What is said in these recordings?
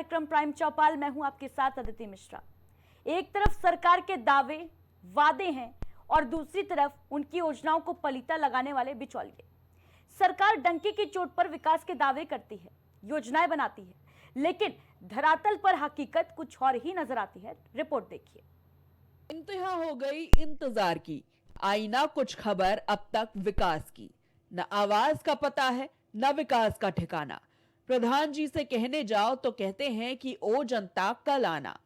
कार्यक्रम प्राइम चौपाल। मैं हूं आपके साथ अदिति मिश्रा। एक तरफ सरकार के दावे वादे हैं और दूसरी तरफ उनकी योजनाओं को पलीता लगाने वाले बिचौलिए। सरकार डंके की चोट पर विकास के दावे करती है, योजनाएं बनाती है, लेकिन धरातल पर हकीकत कुछ और ही नजर आती है। रिपोर्ट देखिए। इंतहा हो गई इंतजार की, आई ना कुछ खबर अब तक विकास की। न आवाज का पता है न विकास का ठिकाना। प्रधान जी से कहने जाओ तो कहते हैं कि ओ जनता कल आना।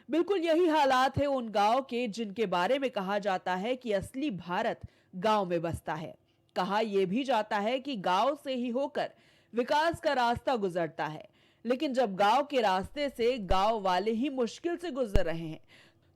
बिल्कुल यही हालात है उन गांव के जिनके बारे में कहा जाता है कि असली भारत गांव में बसता है। कहा यह भी जाता है कि गांव से ही होकर विकास का रास्ता गुजरता है, लेकिन जब गांव के रास्ते से गांव वाले ही मुश्किल से गुजर रहे हैं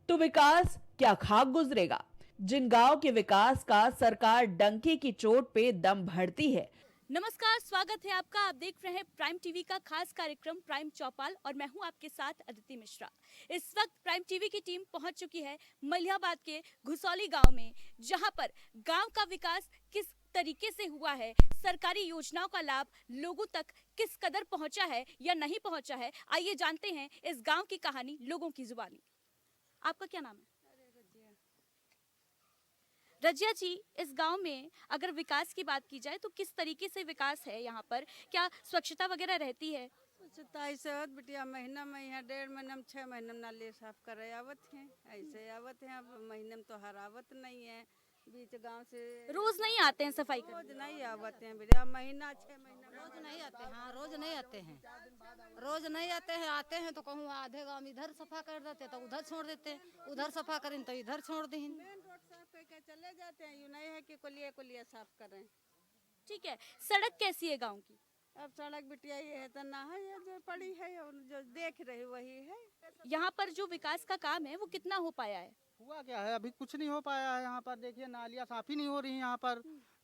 तो विकास क्या खाक गुजरेगा। जिन गांव के विकास का सरकार डंके की चोट पे दम भरती है। नमस्कार, स्वागत है आपका। आप देख रहे हैं प्राइम टीवी का खास कार्यक्रम प्राइम चौपाल और मैं हूं आपके साथ अदिति मिश्रा। इस वक्त प्राइम टीवी की टीम पहुंच चुकी है मलिहाबाद के घुसौली गांव में, जहां पर गांव का विकास किस तरीके से हुआ है, सरकारी योजनाओं का लाभ लोगों तक किस कदर पहुंचा है या नहीं पहुंचा है। आइए जानते हैं इस गाँव की कहानी लोगों की जुबानी। आपका क्या नाम है? रजिया जी, इस गांव में अगर विकास की बात की जाए तो किस तरीके से विकास है यहाँ पर? क्या स्वच्छता वगैरह रहती है? स्वच्छता ऐसे होत बिटिया, महीना में यहाँ 1.5 महीना में 6 महीना में नाले साफ करे आवत हैं, ऐसे आवत हैं। अब महीने में तो हर आवत नहीं है, बीच गांव से रोज नहीं आते हैं सफाई करने? रोज नहीं आवत हैं बिटिया, महीना 6 महीना रोज नहीं आते हैं। हाँ, रोज नहीं आते हैं, रोज नहीं आते हैं। आते हैं तो कहूँ आधे गांव में इधर सफा कर देते तो उधर छोड़ देते हैं, उधर सफा करें तो इधर छोड़ दें। मेन रोड साफ करके चले जाते हैं, यूँ नहीं है कि कुलिया कुलिया साफ करें। ठीक है, सड़क कैसी है गांव की? अब सड़क बिटिया ये है तो ना है, ये जो पड़ी है और जो देख रही वही है। यहाँ पर जो विकास का काम है वो कितना हो पाया है? हुआ क्या है, अभी कुछ नहीं हो पाया है। यहाँ पर देखिए नालियाँ साफ ही नहीं हो रही हैं यहाँ पर।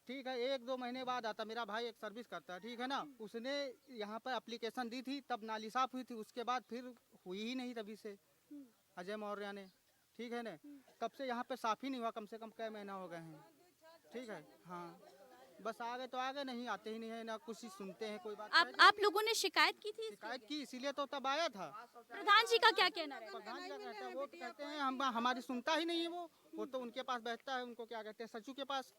ठीक है, 1-2 महीने बाद आता। मेरा भाई एक सर्विस करता है, ठीक है ना, उसने यहाँ पर एप्लीकेशन दी थी तब नाली साफ हुई थी, उसके बाद फिर हुई ही नहीं तभी से। अजय मौर्य ने, ठीक है ना, तब से यहाँ पे साफ ही नहीं हुआ, कम से कम कई महीना हो गए हैं। ठीक है, हाँ, बस आगे तो आगे नहीं आते ही नहीं है ना, कुछ ही सुनते हैं कोई बात। आप लोगों ने शिकायत की थी? शिकायत की, इसीलिए तो तब आया था। प्रधान जी का क्या कहना है? प्रधान क्या कहते हैं, वो तो कहते हैं हम हमारी सुनता ही नहीं है। वो तो उनके पास बैठता है, उनको क्या कहते हैं, सचिव के पास,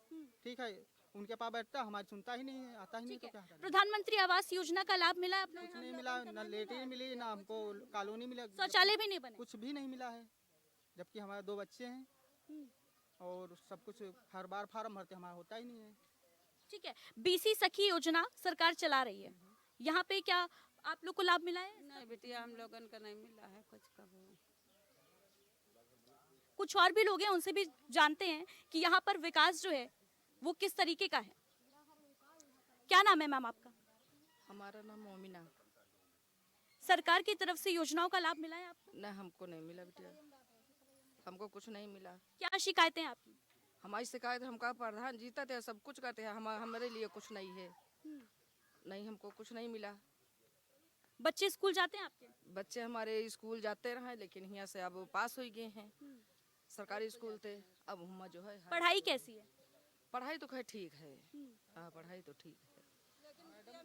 ठीक है, उनके पास बैठता है, हमारी सुनता ही नहीं है, आता ही नहीं तो क्या करें। प्रधानमंत्री आवास योजना का लाभ मिला आपको? कुछ नहीं मिला, ना लेटरिन मिली, ना हमको कॉलोनी मिला, शौचालय भी नहीं बने? कुछ भी नहीं मिला है, जबकि हमारे 2 बच्चे हैं और सब कुछ हर बार फार्म भरते, हमारा होता ही नहीं है। ठीक है, बीसी सखी योजना सरकार चला रही है, यहाँ पे क्या आप लोग को लाभ मिला है? नहीं बिटिया, हम लोगन का नहीं मिला है कुछ कभी। कुछ और भी लोग हैं, उनसे भी जानते हैं कि यहाँ पर विकास जो है वो किस तरीके का है। क्या नाम है मैम आपका? हमारा नाम मोमिना। सरकार की तरफ से योजनाओं का लाभ मिला है आपको? न, हमको नहीं मिला बिटिया, हमको कुछ नहीं मिला। क्या शिकायतें हैं आपकी? हमारी शिकायत, हमका प्रधान जीता थे, सब कुछ करते हैं, हमारे लिए कुछ नहीं है। नहीं, हमको कुछ नहीं मिला। बच्चे स्कूल जाते हैं आपके? बच्चे हमारे स्कूल जाते रहे, लेकिन यहाँ से अब पास हो गए हैं। सरकारी स्कूल थे, अब हम जो है। पढ़ाई कैसी है? पढ़ाई तो खैर ठीक है। हाँ, पढ़ाई तो ठीक है।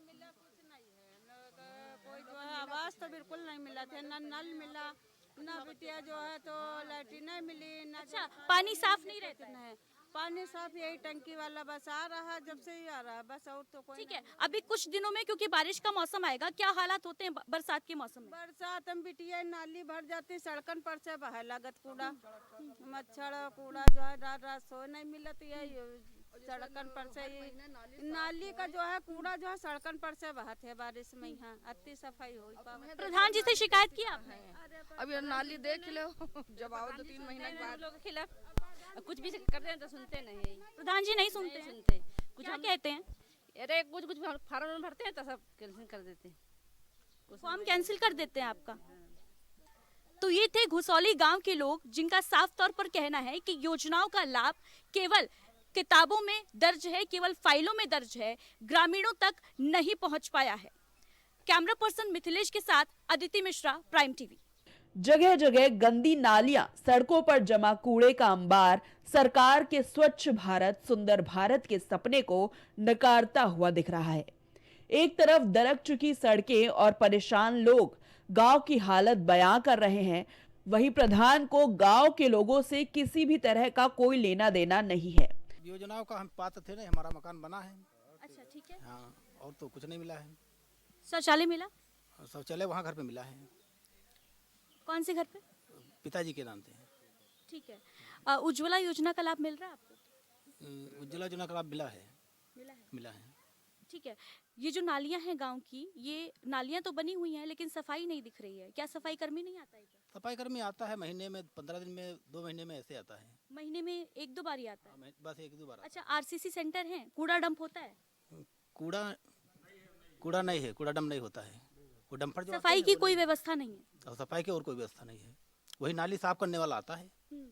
मिला कुछ नहीं है, हम लोग का कोई जो है आवास तो बिल्कुल नहीं मिला था, ना नल मिला, ना बिटिया जो है तो लैट्रिन नहीं मिली, ना अच्छा, पानी साफ नहीं रहता है? है। पानी साफ यही टंकी वाला बस आ रहा है, जब से ही आ रहा है बस, और तो कोई ठीक है, अभी कुछ दिनों में क्योंकि बारिश का मौसम आएगा, क्या हालात होते हैं बरसात के मौसम में? बरसात में बिटिया नाली भर जाती, सड़कन पर से बह लागत कूड़ा, मच्छर कूड़ा जो है रात रात सो नहीं मिलत है। सड़कन पर से ही नाली का जो है कूड़ा जो है सड़कन पर से बहत है बारिश में, यहाँ अति सफाई हो। प्रधान जी से शिकायत की आपने? अब ये नाली देख लो, जब आओ 2-3 महीने के बाद। लोगों के खिलाफ कुछ भी करते हैं तो सुनते नहीं है। प्रधान जी नहीं सुनते हैं? सुनते कुछ क्या कहते हैं? अरे कुछ फार्म भरते हैं तो सब कैंसिल कर देते हैं। फॉर्म कैंसिल कर देते हैं आपका? तो ये थे घुसौली गांव के लोग, जिनका साफ तौर पर कहना है कि योजनाओं का लाभ केवल किताबों में दर्ज है, केवल फाइलों में दर्ज है, ग्रामीणों तक नहीं पहुंच पाया है। कैमरा पर्सन मिथिलेश के साथ अदिति मिश्रा, प्राइम टीवी। जगह जगह गंदी नालियां, सड़कों पर जमा कूड़े का अंबार सरकार के स्वच्छ भारत सुंदर भारत के सपने को नकारता हुआ दिख रहा है। एक तरफ दरक चुकी सड़कें और परेशान लोग गांव की हालत बयां कर रहे हैं। वहीं प्रधान को गांव के लोगों से किसी भी तरह का कोई लेना देना नहीं है। योजनाओं का हम पात्र थे नहीं, हमारा मकान बना है। अच्छा, ठीक है। हाँ, और तो कुछ नहीं मिला है। शौचालय मिला? शौचालय वहाँ घर पे मिला है, कौन से घर पे? पिताजी के नाम थे। ठीक है। उज्ज्वला योजना का लाभ मिल रहा है आपको? उज्ज्वला योजना का लाभ मिला है। मिला है। ठीक है। ये जो नालियां हैं गांव की, ये नालियां तो बनी हुई हैं लेकिन सफाई नहीं दिख रही है। क्या सफाई कर्मी नहीं आता है क्या? सफाई कर्मी आता है, महीने में 15 दिन में 2 महीने में ऐसे आता है। महीने में 1-2 बार ही आता है? बस 1-2 बार। अच्छा, आरसीसी सेंटर है, कूड़ा डंप होता है? कूड़ा नहीं है, कूड़ा डंप नहीं होता है। वो डंपर जो सफाई की कोई व्यवस्था नहीं है? और सफाई की और कोई व्यवस्था नहीं है। वही नाली साफ करने वाला आता है,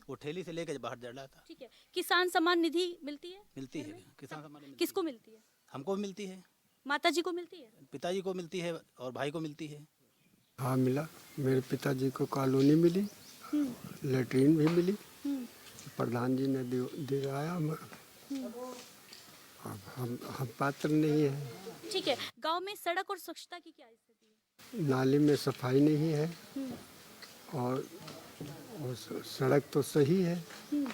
वो ठेली से लेकर बाहर जड़ जाता है। ठीक है। किसान सम्मान निधि मिलती है? मिलती है, किसान सम्मान निधि किसको मिलती है? हमको भी मिलती है, माता जी को मिलती है? पिताजी को मिलती है और भाई को मिलती है। हाँ मिला, मेरे पिताजी को कॉलोनी मिली, लेटरीन भी मिली, प्रधान जी ने दिलाया। अब हम पात्र नहीं है। ठीक है। गांव में सड़क और स्वच्छता की क्या स्थिति है? नाली में सफाई नहीं है और सड़क तो सही है,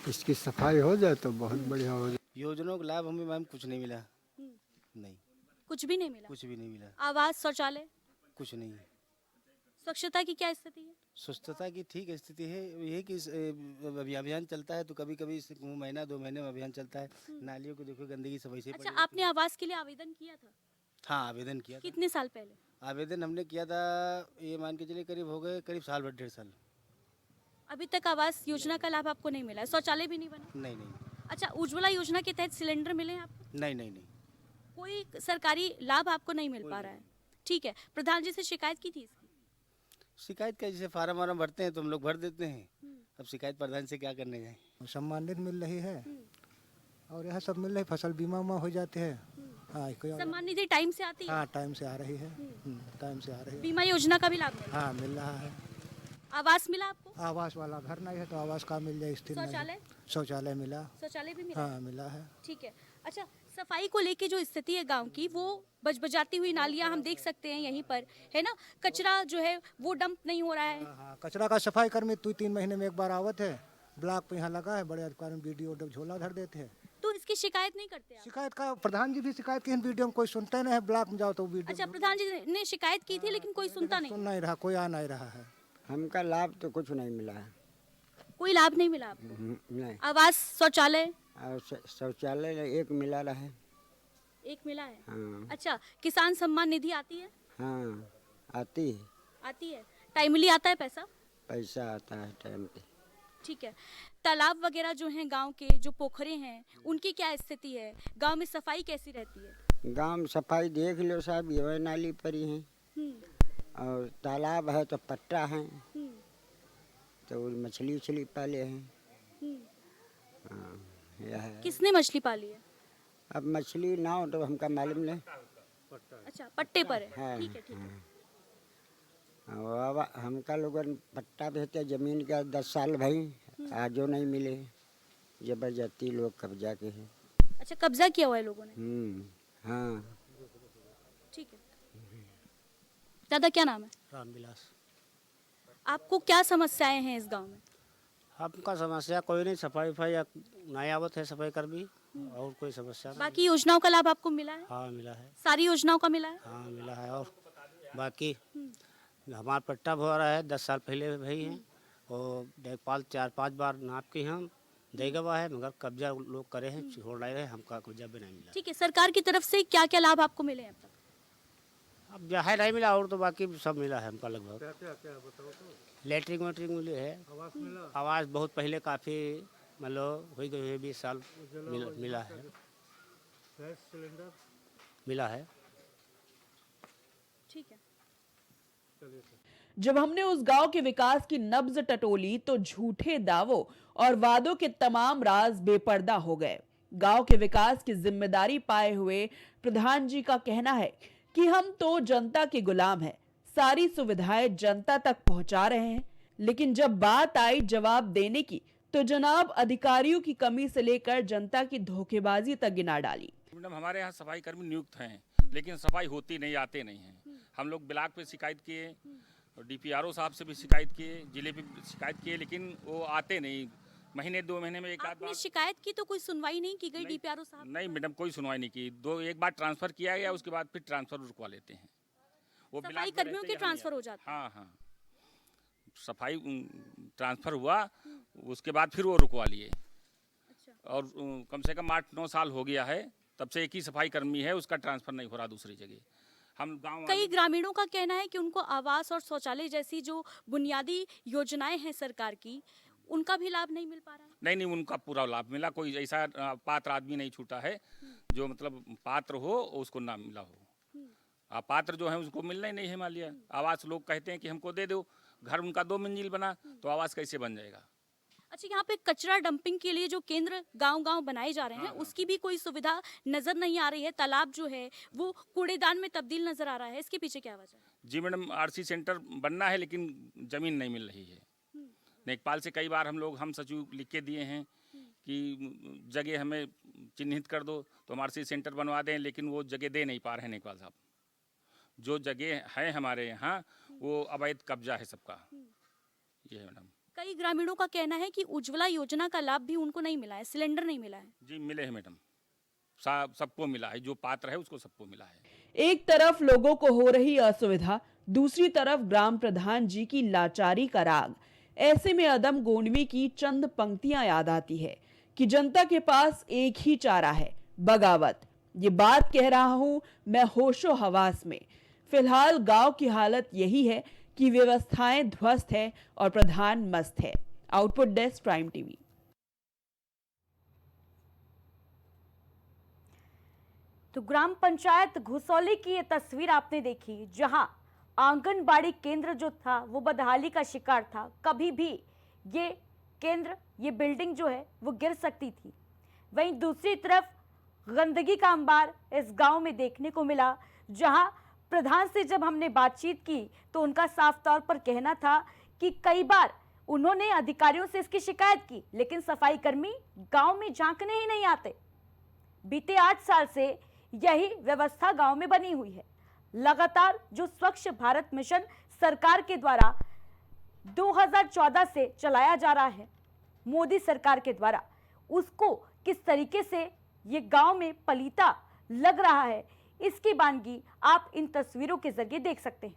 इसकी सफाई हो जाए तो बहुत बढ़िया हो जाए। योजनाओं का लाभ हमें मैम कुछ नहीं मिला। नहीं, कुछ भी नहीं मिला? कुछ भी नहीं मिला, आवास, शौचालय, कुछ नहीं। स्वच्छता की क्या स्थिति है? स्वच्छता की ठीक स्थिति है, यही कि अभियान चलता है तो कभी कभी महीना 2 महीने में अभियान चलता है। नालियों को देखो गंदगी सब ऐसे अच्छा, आपने आवास के लिए आवेदन किया था? हाँ, आवेदन किया था। कितने साल पहले? आवेदन हमने किया था, ये मान के चलिए करीब हो गए करीब साल भर 1.5 साल। अभी तक आवास योजना का लाभ आपको नहीं मिला है? शौचालय भी नहीं बना? नहीं। अच्छा, उज्ज्वला योजना के तहत सिलेंडर मिले हैं आपको? नहीं। कोई सरकारी लाभ आपको नहीं मिल पा रहा है? ठीक है। प्रधान जी से शिकायत की थी इसकी? शिकायत का जैसे फार्म वार्म भरते हैं तो हम लोग भर देते हैं। अब शिकायत प्रधान से क्या करने जाए। सम्मानित मिल रही है और यह सब मिल रही, फसल बीमा उमा हो जाते हैं। हाँ, सम्मान निधि टाइम से आती है? हाँ, टाइम से आ रही है। टाइम से आ रही है। बीमा योजना का भी लाभ मिला? हाँ, मिल रहा है। आवास मिला आपको? आवास वाला घर नहीं है तो आवास का मिल जाए। स्थिर शौचालय? शौचालय मिला। शौचालय भी मिला? हाँ, मिला है। ठीक है। अच्छा, सफाई को लेके जो स्थिति है गांव की, वो बजबजाती हुई नालियां हम देख सकते हैं यहीं पर, है ना? कचरा जो है वो डंप नहीं हो रहा है। हाँ, कचरा का सफाई कर्मी 2-3 महीने में एक बार आवत है। ब्लॉक पे यहाँ लगा है, बड़े अधिकारी वीडियो झोला धर देते हैं। तो इसकी शिकायत नहीं करते आप? शिकायत का प्रधान जी भी शिकायत की, वीडियो में कोई सुनते नहीं है। ब्लॉक में जाओ तो वीडियो अच्छा, प्रधान जी ने शिकायत की थी लेकिन कोई सुनता नहीं? सुन नहीं रहा, कोई आ नहीं रहा है। हमका लाभ तो कुछ नहीं मिला है। कोई लाभ नहीं मिला आपको? नहीं। आवास, शौचालय? शौचालय एक मिला रहा है। एक मिला है? हाँ। अच्छा, किसान सम्मान निधि आती है? हाँ, आती है। आती है। टाइमली आता है पैसा? पैसा आता है टाइम पे। ठीक है। तालाब वगैरह जो हैं गांव के, जो पोखरे हैं, उनकी क्या स्थिति है? गांव में सफाई कैसी रहती है? गांव में सफाई देख लो साहब, ये नाली पर ही है और तालाब है तो पट्टा है तो मछली उछली पाले हैं। हाँ, यह है। किसने मछली पाली है? अब मछली ना हो तो हमका मालूम नहीं। अच्छा, पट्टे पर है। हाँ, ठीक है, ठीक है। हाँ। हमका लोगन पट्टा भेजते जमीन का 10 साल भाई, आजो नहीं मिले। जबरदस्ती लोग कब्जा के हैं। अच्छा, कब्जा किया हुआ है लोगों ने? हाँ। ठीक है। दादा, क्या नाम है? रामविलास। आपको क्या समस्याएं हैं इस गांव में? हमका समस्या कोई नहीं, सफाई नहीं आवत है सफाई कर्मी, और कोई समस्या नहीं। बाकी योजनाओं का लाभ आपको मिला है? हाँ, मिला है। सारी योजनाओं का मिला है? हाँ, मिला है। और बाकी हमारा पट्टा हो रहा है 10 साल पहले भाई हैं और देखभाल 4-5 बार नाप के हम दे गवा है, मगर कब्जा लोग करे हैं, छोड़ रहे हैं, हमका कब्जा भी नहीं मिला। ठीक है। सरकार की तरफ से क्या क्या लाभ आपको मिले हैं अब तक? अब जो है नहीं मिला, और तो बाकी सब मिला है हमका लगभग। लेटरिन वेटरिन मिली है। आवास बहुत पहले काफ़ी मतलब हो गए 20 साल मिला है। मिला है। ठीक है। जब हमने उस गांव के विकास की नब्ज टटोली तो झूठे दावों और वादों के तमाम राज बेपर्दा हो गए। गांव के विकास की जिम्मेदारी पाए हुए प्रधान जी का कहना है कि हम तो जनता के गुलाम हैं, सारी सुविधाएं जनता तक पहुंचा रहे हैं, लेकिन जब बात आई जवाब देने की तो जनाब अधिकारियों की कमी से लेकर जनता की धोखेबाजी तक गिना डाली। मैडम, हमारे यहाँ सफाई कर्मी नियुक्त हैं लेकिन सफाई होती नहीं, आते नहीं हैं। हम लोग ब्लॉक पे शिकायत किए और डीपीआरओ साहब से भी शिकायत किए, जिले पे शिकायत किए, लेकिन वो आते नहीं। महीने 2 महीने में एक आध आपने बार। शिकायत की तो कोई सुनवाई नहीं की गई डीपीआरओ साहब? नहीं मैडम, कोई सुनवाई नहीं की। एक बार ट्रांसफ़र किया गया, उसके बाद फिर ट्रांसफ़र रुकवा लेते हैं। वो सफाई कर्मियों के ट्रांसफर हो जाते हैं? हाँ हाँ, सफाई ट्रांसफ़र हुआ, उसके बाद फिर वो रुकवा लिए। और कम से कम 8-9 साल हो गया है, तब से एक ही सफाई कर्मी है, उसका ट्रांसफ़र नहीं हो रहा दूसरी जगह। हम गाँव कई ग्रामीणों का कहना है कि उनको आवास और शौचालय जैसी जो बुनियादी योजनाएं हैं सरकार की, उनका भी लाभ नहीं मिल पा रहा है। नहीं नहीं, उनका पूरा लाभ मिला। कोई ऐसा पात्र आदमी नहीं छूटा है जो मतलब पात्र हो उसको ना मिला हो। अपात्र जो है उसको मिलना ही नहीं है। मान लिया आवास, लोग कहते हैं कि हमको दे दो, घर उनका 2 मंजिल बना तो आवास कैसे बन जाएगा? अच्छा, यहाँ पे कचरा डंपिंग के लिए जो केंद्र गांव-गांव बनाए जा रहे हैं, उसकी भी कोई सुविधा नजर नहीं आ रही है। तालाब जो है वो कूड़ेदान में तब्दील नजर आ रहा है, इसके पीछे क्या वजह है? जी मैडम, आरसी सेंटर बनना है लेकिन ज़मीन नहीं मिल रही है। लेखपाल से कई बार हम सचिव लिख के दिए हैं कि जगह हमें चिन्हित कर दो तो हम आरसी सेंटर बनवा दें, लेकिन वो जगह दे नहीं पा रहे हैं लेखपाल साहब। जो जगह है हमारे यहाँ वो अवैध कब्जा है सबका। ये है मैडम। कई ग्रामीणों का कहना है कि उज्ज्वला योजना का लाभ भी उनको नहीं मिला है, सिलेंडर नहीं मिला है। जी मिले हैं मैडम, सबको मिला है, जो पात्र है उसको सबको मिला है। एक तरफ लोगों को हो रही असुविधा, दूसरी तरफ ग्राम प्रधान जी की लाचारी का राग। ऐसे में अदम गोंडवी की चंद पंक्तियां याद आती है कि जनता के पास एक ही चारा है, बगावत। ये बात कह रहा हूं मैं होशो हवास में। फिलहाल गांव की हालत यही है कि व्यवस्थाएं ध्वस्त है और प्रधान मस्त है। Output desk, prime TV. तो ग्राम पंचायत घुसौली की ये तस्वीर आपने देखी, जहां आंगनबाड़ी केंद्र जो था वो बदहाली का शिकार था। कभी भी ये केंद्र, ये बिल्डिंग जो है वो गिर सकती थी। वहीं दूसरी तरफ गंदगी का अंबार इस गांव में देखने को मिला, जहां प्रधान से जब हमने बातचीत की तो उनका साफ तौर पर कहना था कि कई बार उन्होंने अधिकारियों से इसकी शिकायत की, लेकिन सफाई कर्मी गांव में झांकने ही नहीं आते। बीते 8 साल से यही व्यवस्था गांव में बनी हुई है। लगातार जो स्वच्छ भारत मिशन सरकार के द्वारा 2014 से चलाया जा रहा है, मोदी सरकार के द्वारा, उसको किस तरीके से ये गांव में पलीता लग रहा है, इसकी वानगी आप इन तस्वीरों के जरिए देख सकते हैं।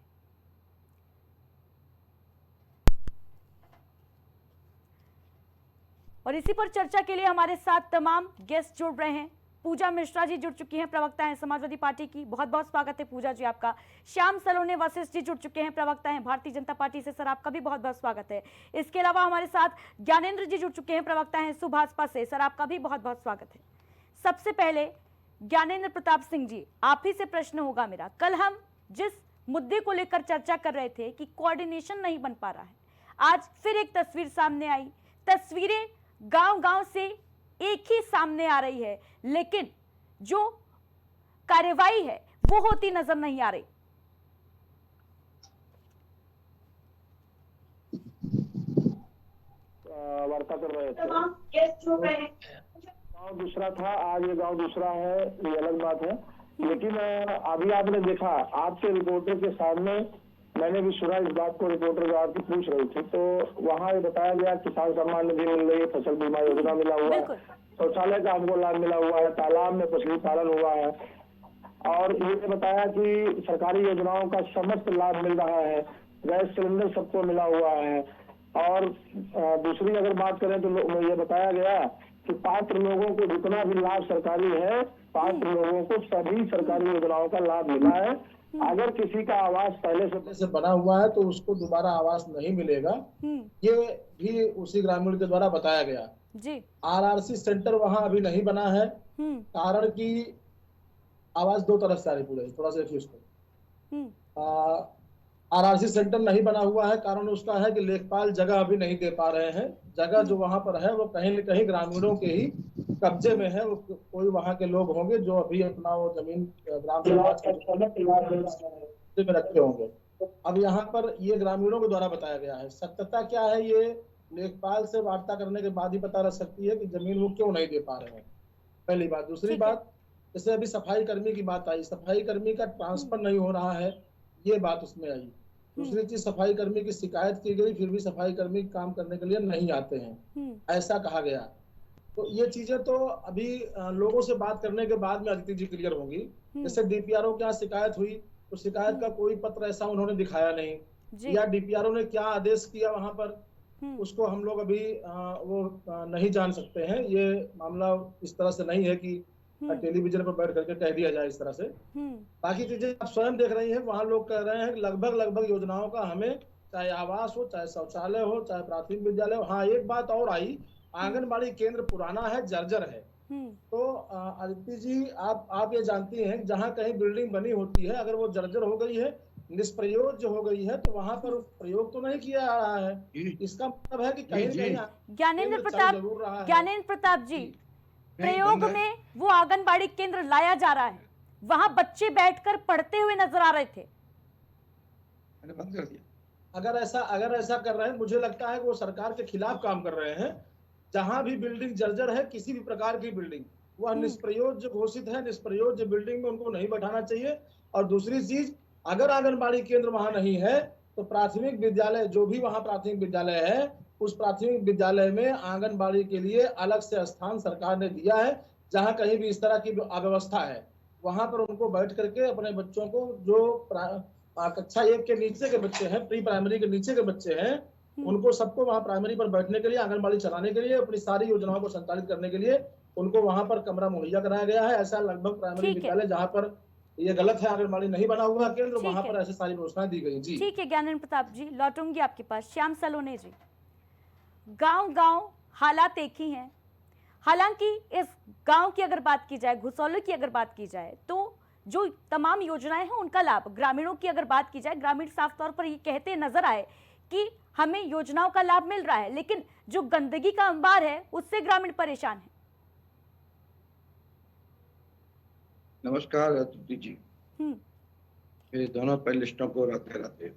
और इसी पर चर्चा के लिए हमारे साथ तमाम गेस्ट जुड़ रहे हैं। पूजा मिश्रा जी जुड़ चुकी हैं, प्रवक्ता हैं समाजवादी पार्टी की। बहुत बहुत स्वागत है पूजा जी आपका। श्याम सलोने वशिष्ठ जी जुड़ चुके हैं, प्रवक्ता हैं भारतीय जनता पार्टी से। सर आपका भी बहुत बहुत स्वागत है। इसके अलावा हमारे साथ ज्ञानेंद्र जी जुड़ चुके हैं, प्रवक्ता हैं सुभाषपा से। सर आपका भी बहुत बहुत स्वागत है। सबसे पहले ज्ञानेंद्र प्रताप सिंह जी, आप ही से प्रश्न होगा मेरा। कल हम जिस मुद्दे को लेकर चर्चा कर रहे थे कि कोऑर्डिनेशन नहीं बन पा रहा है, आज फिर एक तस्वीर सामने आई। तस्वीरें गांव-गांव से एक ही सामने आ रही है, लेकिन जो कार्यवाही है वो होती नजर नहीं आ रही। वार्ता कर रहे थे। गाँव दूसरा था, आज ये गाँव दूसरा है, ये अलग बात है। लेकिन अभी आपने देखा, आपके रिपोर्टर के सामने मैंने भी सुना इस बात को। रिपोर्टर जो आपकी पूछ रही थी तो वहाँ ये बताया गया किसान सम्मान निधि मिल रही है, फसल बीमा योजना मिला हुआ है, शौचालय का हमको लाभ मिला हुआ है, तालाब में मछली पालन हुआ है, और ये बताया कि सरकारी योजनाओं का समस्त लाभ मिल रहा है, गैस सिलेंडर सबको मिला हुआ है। और दूसरी अगर बात करें तो ये बताया गया कि पात्र लोगों को जितना भी लाभ सरकारी है, पात्र लोगों को सभी सरकारी योजनाओं का लाभ मिला है। अगर किसी का आवास पहले से बना हुआ है तो उसको दोबारा आवास नहीं मिलेगा, ये भी उसी ग्रामीण के द्वारा बताया गया जी। आरआरसी सेंटर वहां अभी नहीं बना है, कारण कि आवाज 2 तरफ से आ रही पूरे, थोड़ा सा देखिए उसको। आरआरसी सेंटर नहीं बना हुआ है, कारण उसका है कि लेखपाल जगह अभी नहीं दे पा रहे हैं। जगह जो वहां पर है वो कहीं न कहीं ग्रामीणों के ही कब्जे में है। वो कोई वहां के लोग होंगे जो अभी अपना वो जमीन ग्राम समाज में रखे होंगे। अब यहाँ पर ये ग्रामीणों के द्वारा बताया गया है। सत्यता क्या है ये लेखपाल से वार्ता करने के बाद ही पता लग सकती है कि जमीन वो क्यों नहीं दे पा रहे हैं, पहली बात। दूसरी बात, जैसे अभी सफाई कर्मी की बात आई, सफाई कर्मी का ट्रांसफर नहीं हो रहा है, ये बात उसमें आई। दूसरी चीज, सफाई कर्मी की शिकायत की गई, फिर भी सफाई कर्मी काम करने के लिए नहीं आते हैं, ऐसा कहा गया। तो ये चीजें तो अभी लोगों से बात करने के बाद में अदिति जी क्लियर होंगी। जैसे डीपीआरओ के यहाँ शिकायत हुई तो शिकायत का कोई पत्र ऐसा उन्होंने दिखाया नहीं, या डीपीआरओ ने क्या आदेश किया वहां पर उसको हम लोग अभी नहीं जान सकते हैं। ये मामला इस तरह से नहीं है कि टेलीविजन पर बैठ करके कह दिया जाए इस तरह से। बाकी चीजें आप स्वयं देख रही हैं, वहां लोग कह रहे हैं कि लगभग योजनाओं का हमें, चाहे आवास हो, चाहे शौचालय हो, चाहे प्राथमिक विद्यालय हो। हाँ, एक बात और आई, आंगनबाड़ी केंद्र पुराना है, जर्जर है। तो अदिति जी, आप ये जानती हैं, जहाँ कहीं बिल्डिंग बनी होती है, अगर वो जर्जर हो गई है, निष्प्रयोज्य हो गई है, तो वहां पर प्रयोग तो नहीं किया जा रहा है। इसका मतलब है कि कहीं ज्ञानेंद्र प्रताप जी, प्रयोग में वो आंगनबाड़ी केंद्र लाया जा रहा है, वहां बच्चे बैठकर पढ़ते हुए नजर आ रहे थे। बंद कर दिया। अगर ऐसा कर रहे हैं, मुझे लगता है कि वो सरकार के खिलाफ काम कर रहे हैं। जहां भी बिल्डिंग जर्जर है, किसी भी प्रकार की बिल्डिंग, वह निष्प्रयोज्य घोषित है, निष्प्रयोज्य बिल्डिंग में उनको नहीं बैठाना चाहिए। और दूसरी चीज, अगर आंगनबाड़ी केंद्र वहां नहीं है तो प्राथमिक विद्यालय, जो भी वहां प्राथमिक विद्यालय है, उस प्राथमिक विद्यालय में आंगनबाड़ी के लिए अलग से स्थान सरकार ने दिया है। जहां कहीं भी इस तरह की अव्यवस्था है, वहां पर उनको बैठ करके अपने बच्चों को, जो कक्षा 1 के नीचे के बच्चे हैं, प्री प्राइमरी के नीचे के बच्चे हैं, उनको सबको वहां प्राइमरी पर बैठने के लिए, आंगनबाड़ी चलाने के लिए, अपनी सारी योजनाओं को संचालित करने के लिए उनको वहां पर कमरा मुहैया कराया गया है। ऐसा लगभग प्राइमरी विद्यालय जहां पर ये गलत है, आंगनबाड़ी नहीं बना हुआ केंद्र, वहां पर ऐसी सारी व्यवस्थाएं दी गई। जी ठीक है ज्ञानेंद्र प्रताप जी, लौटूंगी आपके पास। श्याम सलोने जी, गांव हालात एक ही हैं। हालांकि इस गांव की अगर बात की जाए, घुसौली की अगर बात की जाए, तो जो तमाम योजनाएं हैं उनका लाभ, ग्रामीणों की अगर बात की जाए, ग्रामीण साफ तौर पर ये कहते नजर आए कि हमें योजनाओं का लाभ मिल रहा है, लेकिन जो गंदगी का अंबार है उससे ग्रामीण परेशान है। नमस्कार अदिति जी, मेरे दोनों पैनलिस्टों को राधे राधे।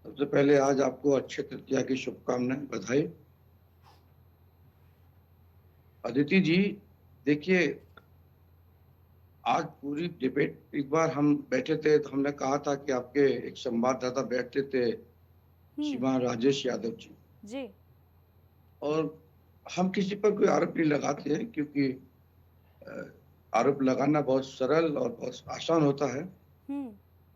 सबसे पहले आज आपको अक्षय तृतीया की शुभकामनाएं, बधाई। अदिति जी, देखिए, आज पूरी डिबेट, एक बार हम बैठे थे तो हमने कहा था कि आपके एक संवाददाता बैठते थे, श्रीमान राजेश यादव जी, और हम किसी पर कोई आरोप नहीं लगाते हैं, क्योंकि आरोप लगाना बहुत सरल और बहुत आसान होता है।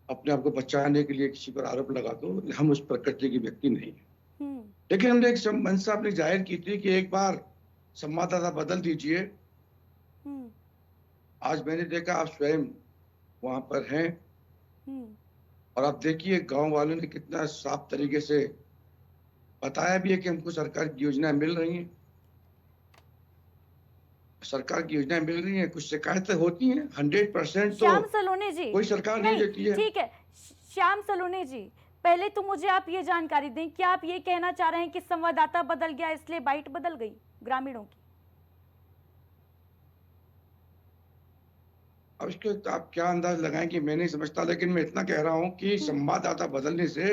अपने आप को बचाने के लिए किसी पर आरोप लगा दो, हम उस प्रकृति की व्यक्ति नहीं है। लेकिन हमने एक मंशा अपनी जाहिर की थी कि एक बार संवाददाता बदल दीजिए। आज मैंने देखा आप स्वयं वहां पर हैं, और आप देखिए गांव वालों ने कितना साफ तरीके से बताया भी है कि हमको सरकार की योजनाएं मिल रही हैं, सरकार की योजनाएं मिल रही हैं। कुछ शिकायतें होती हैं, 100% तो श्याम सलोने जी, कोई सरकार नहीं देती है। ठीक है श्याम सलोने जी, पहले तो मुझे आप ये जानकारी दें, क्या आप ये कहना चाह रहे हैं कि संवाददाता बदल गया इसलिए बाइट बदल गई ग्रामीणों की? अब इसके आप क्या अंदाज लगाएं कि मैं नहीं समझता, लेकिन मैं इतना कह रहा हूं कि संवाददाता बदलने से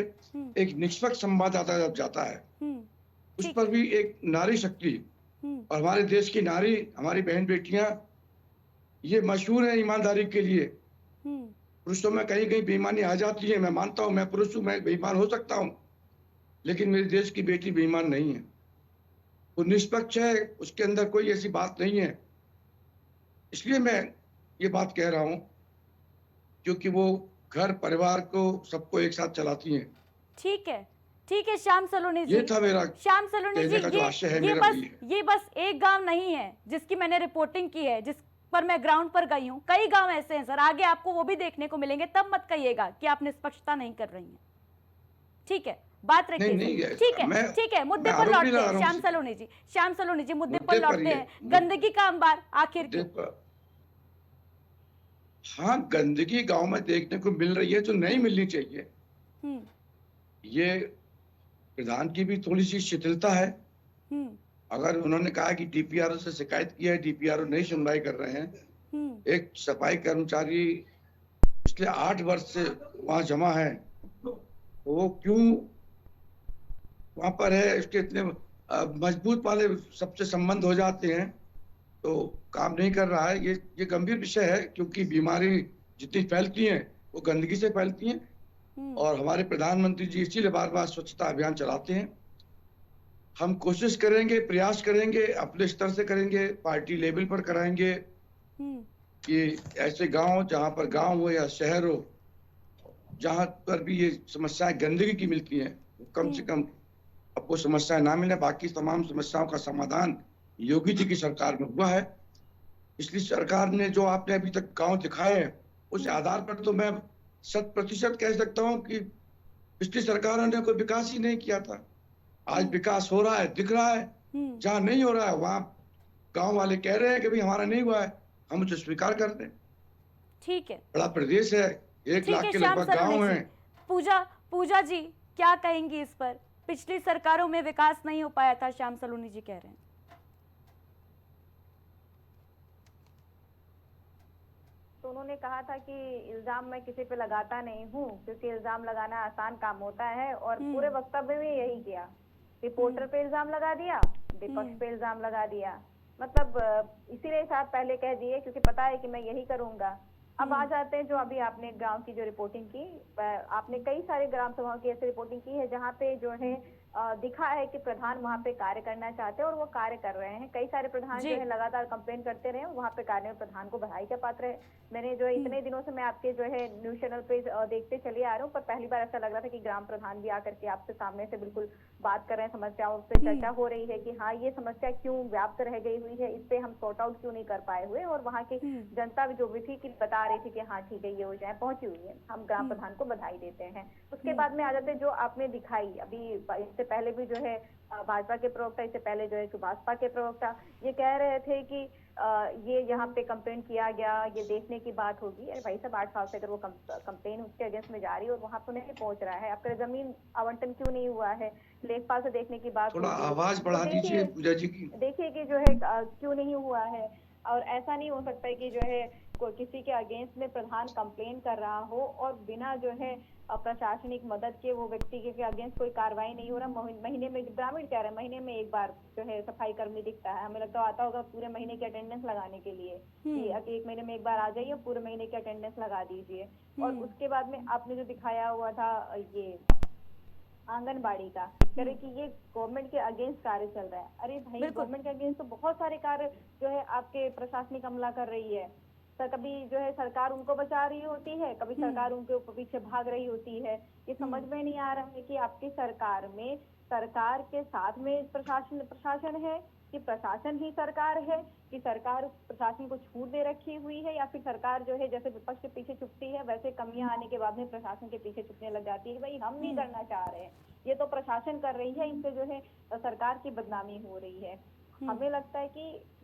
एक निष्पक्ष संवाददाता जब जाता है, उस पर भी एक नारी शक्ति, और हमारे देश की नारी, हमारी बहन बेटियां, ये मशहूर है ईमानदारी के लिए। पुरुषों में कहीं कहीं बेईमानी आ जाती है, मैं मानता हूं, मैं पुरुष हूं, मैं बेईमान हो सकता हूं, लेकिन मेरे देश की बेटी बेईमान नहीं है, वो निष्पक्ष है, उसके अंदर कोई ऐसी बात नहीं है। इसलिए मैं ये बात कह रहा हूं, क्योंकि वो घर परिवार को सबको एक साथ चलाती हैं। ठीक है श्याम सलोनी जी, ये था मेरा श्याम सलोनी जी, ये बस एक गांव नहीं है जिसकी मैंने रिपोर्टिंग की है, जिस पर मैं ग्राउंड पर गई हूँ। कई गांव ऐसे हैं सर, आगे आपको वो भी देखने को मिलेंगे, तब मत कहिएगा कि आप निष्पक्षता नहीं कर रही हैं। ठीक है, बात रखिए। ठीक है, मुद्दे पर लौटते हैं श्याम सलोनी जी, मुद्दे पर लौटते हैं। गंदगी का अंबार आखिर क्यों? हाँ, गंदगी गांव में देखने को मिल रही है जो नहीं मिलनी चाहिए। ये प्रधान की भी थोड़ी सी शिथिलता है। अगर उन्होंने कहा कि डीपीआरओ से शिकायत की है, डीपीआरओ नहीं सुनवाई कर रहे हैं, एक सफाई कर्मचारी पिछले 8 वर्ष से वहां जमा है, वो क्यों वहां पर है? इसके इतने मजबूत वाले सबसे संबंध हो जाते हैं तो काम नहीं कर रहा है। ये गंभीर विषय है, क्योंकि बीमारी जितनी फैलती हैं वो गंदगी से फैलती हैं। और हमारे प्रधानमंत्री जी इसीलिए बार बार स्वच्छता अभियान चलाते हैं। हम कोशिश करेंगे, प्रयास करेंगे, अपने स्तर से करेंगे, पार्टी लेवल पर कराएंगे कि ऐसे गांव जहां पर गांव हो या शहर हो, जहां पर भी ये समस्याएं गंदगी की मिलती हैं, कम से कम आपको समस्याएं ना मिले। बाकी तमाम समस्याओं का समाधान योगी जी की सरकार में हुआ है। इसलिए सरकार ने जो आपने अभी तक गांव दिखाए हैं, उस आधार पर तो मैं 100% कह सकता हूं कि पिछली सरकारों ने कोई विकास ही नहीं किया था। आज विकास हो रहा है, दिख रहा है। जहां नहीं हो रहा है वहां गांव वाले कह रहे हैं कि भाई हमारा नहीं हुआ है, हम उसे स्वीकार करते हैं। ठीक है, बड़ा प्रदेश है, 1 लाख के लगभग गाँव हैं। पूजा जी क्या कहेंगी इस पर? पिछली सरकारों में विकास नहीं हो पाया था, श्याम सलोनी जी कह रहे हैं। तो उन्होंने कहा था कि इल्जाम मैं किसी पे लगाता नहीं हूँ, क्योंकि इल्जाम लगाना आसान काम होता है, और पूरे वक्तव्य में यही किया। रिपोर्टर पे इल्जाम लगा दिया, विपक्ष पे इल्जाम लगा दिया, मतलब इसीलिए साहब पहले कह दिए क्योंकि पता है कि मैं यही करूंगा। अब आ जाते हैं जो अभी आपने गांव की जो रिपोर्टिंग की, आपने कई सारे ग्राम सभाओं की ऐसी रिपोर्टिंग की है जहाँ पे जो है दिखा है कि प्रधान वहाँ पे कार्य करना चाहते हैं और वो कार्य कर रहे हैं। कई सारे प्रधान जो है लगातार कंप्लेन करते रहे, वहाँ पे कार्य में प्रधान को बधाई का पात्र है। मैंने जो है इतने दिनों से मैं आपके जो है न्यूज चैनल पे देखते चले आ रहा हूँ, पर पहली बार ऐसा लग रहा था कि ग्राम प्रधान भी आकर के आपसे सामने से बिल्कुल बात कर रहे हैं, समस्याओं पे चर्चा हो रही है कि हाँ ये समस्या क्यों व्याप्त रह गई हुई है, इस पे हम सॉर्ट आउट क्यों नहीं कर पाए हुए, और वहाँ की जनता जो भी थी कि बता रही थी कि हाँ ठीक है ये योजनाएं पहुंची हुई है, हम ग्राम प्रधान को बधाई देते हैं। उसके बाद में आ जाते हैं जो आपने दिखाई अभी, इससे पहले भी जो है भाजपा के प्रवक्ता, इससे पहले जो है सुभाषपा के प्रवक्ता ये कह रहे थे कि ये यहाँ पे कंप्लेन किया गया, ये देखने की बात होगी। अरे भाई साहब 8 साल से अगर वो कंप्लेन उसके अगेंस्ट में जारी और वहाँ तो नहीं पहुंच रहा है, आपका जमीन आवंटन क्यों नहीं हुआ है, लेखपाल से देखने की बात थोड़ा आवाज बढ़ा दीजिए पूजा जी की। देखिए कि जो है क्यों नहीं हुआ है, और ऐसा नहीं हो सकता है कि जो है किसी के अगेंस्ट में प्रधान कंप्लेन कर रहा हो और बिना जो है प्रशासनिक मदद के वो व्यक्ति के अगेंस्ट कोई कार्रवाई नहीं हो रहा। महीने में ग्रामीण कह रहे हैं महीने में एक बार जो है सफाई कर्मी दिखता है, हमें लगता आता होगा पूरे महीने की अटेंडेंस लगाने के लिए कि 1 महीने में एक बार आ जाइए, पूरे महीने की अटेंडेंस लगा दीजिए। और उसके बाद में आपने जो दिखाया हुआ था ये आंगनबाड़ी का, कह रहे कि ये गवर्नमेंट के अगेंस्ट कार्य चल रहा है। अरे भाई गवर्नमेंट के अगेंस्ट तो बहुत सारे कार्य जो है आपके प्रशासनिक अमला कर रही है। सर कभी जो है सरकार उनको बचा रही होती है, कभी सरकार उनके पीछे भाग रही होती है। ये समझ में नहीं आ रहा है कि आपकी सरकार में सरकार के साथ में प्रशासन है कि प्रशासन ही सरकार है, कि सरकार प्रशासन को छूट दे रखी हुई है, या फिर सरकार जो है जैसे विपक्ष के पीछे छुपती है वैसे कमियां आने के बाद में प्रशासन के पीछे छुपने लग जाती है। भाई हम नहीं करना चाह रहे हैं, ये तो प्रशासन कर रही है, इससे जो है सरकार की बदनामी हो रही है। हमें लगता है कि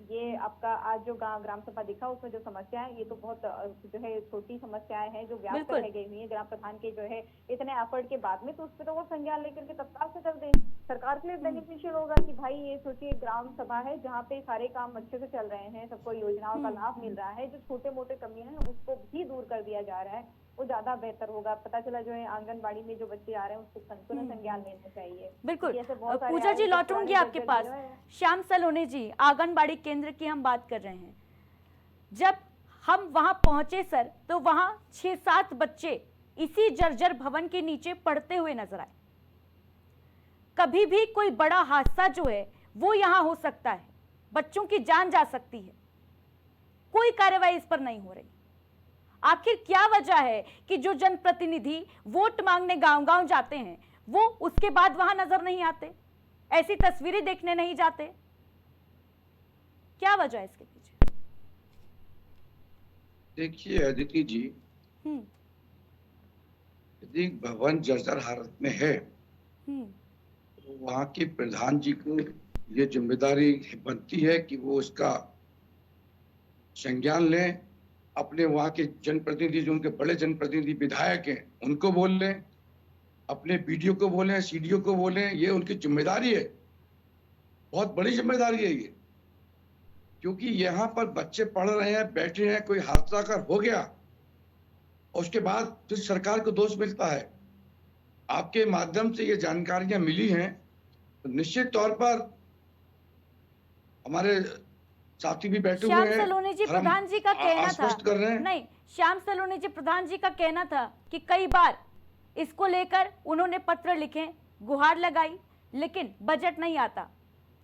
ये आपका आज जो ग्राम सभा दिखा उसमें जो समस्या है ये तो बहुत जो है छोटी समस्याएं हैं जो व्याप्त रह गई हुई है ग्राम प्रधान के जो है इतने एफर्ट के बाद में, तो उस पर तो वो संज्ञान लेकर के तत्काल से कर दें। सरकार के लिए बेनिफिशियल होगा कि भाई ये सोचिए ग्राम सभा है जहाँ पे सारे काम अच्छे से चल रहे हैं, सबको योजनाओं का लाभ मिल रहा है, जो छोटे मोटे कमियां हैं उसको भी दूर कर दिया जा रहा है, वो ज्यादा बेहतर होगा। पता चला जो है आंगनबाड़ी में जो बच्चे आ रहे हैं उसको संपूर्ण संज्ञान लेना चाहिए। बिल्कुल पूजा जी लौटूंगी आपके पास। श्याम सलोनी जी, आंगनबाड़ी केंद्र की हम बात कर रहे हैं, जब हम वहां पहुंचे सर तो वहां 6-7 बच्चे इसी जर्जर भवन के नीचे पढ़ते हुए नजर आए। कभी भी कोई बड़ा हादसा जो है वो यहां हो सकता है, बच्चों की जान जा सकती है, कोई कार्रवाई इस पर नहीं हो रही। आखिर क्या वजह है कि जो जनप्रतिनिधि वोट मांगने गांव-गांव जाते हैं वो उसके बाद वहां नजर नहीं आते, ऐसी तस्वीरें देखने नहीं जाते? क्या वजह है इसके पीछे? देखिए अदिति जी, यदि भवन जर्जर हालत में है तो वहाँ के प्रधान जी को ये जिम्मेदारी बनती है कि वो उसका संज्ञान लें, अपने वहाँ के जनप्रतिनिधि जो उनके बड़े जनप्रतिनिधि विधायक हैं उनको बोल लें, अपने बीडीओ को बोलें, सीडीओ को बोलें, ये उनकी जिम्मेदारी है, बहुत बड़ी जिम्मेदारी है ये। क्योंकि यहाँ पर बच्चे पढ़ रहे हैं, बैठे हैं, कोई हादसा अगर हो गया और उसके बाद फिर सरकार को दोष मिलता है। आपके माध्यम से ये जानकारियां मिली हैं तो निश्चित तौर पर हमारे साथी भी बैठे हुए हैं। श्याम सलोनी जी प्रधान जी का कहना था, कर रहे हैं। नहीं, श्याम सलोनी जी प्रधान जी का कहना था कि कई बार इसको लेकर उन्होंने पत्र लिखे, गुहार लगाई, लेकिन बजट नहीं आता।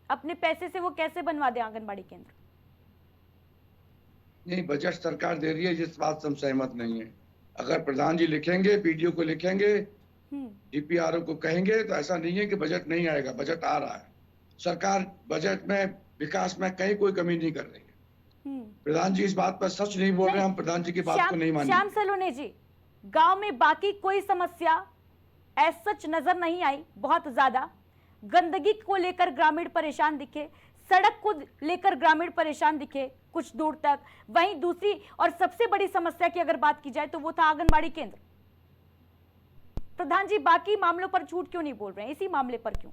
अपने पैसे से वो कैसे बनवा दे आंगनबाड़ी केंद्र? नहीं, बजट सरकार दे रही है, जिस बात से हम सहमत नहीं है। अगर प्रधान जी लिखेंगे, बीडीओ को लिखेंगे, डीपीआरओ को कहेंगे, तो ऐसा नहीं है कि बजट नहीं आएगा, बजट आ रहा है। सरकार बजट में, विकास में कहीं कोई कमी नहीं कर रही है। प्रधान जी इस बात पर सच नहीं बोल रहे, हम प्रधान जी की बात को नहीं मानेंगे। श्याम सलोने जी, गांव में बाकी कोई समस्या एज सच नजर नहीं आई बहुत ज्यादा। गंदगी को लेकर ग्रामीण परेशान दिखे, सड़क को लेकर ग्रामीण परेशान दिखे कुछ दूर तक। वहीं दूसरी और सबसे बड़ी समस्या की अगर बात की जाए तो वो था आंगनबाड़ी केंद्र। प्रधान जी बाकी मामलों पर झूठ क्यों नहीं बोल रहे हैं, इसी मामले पर क्यों?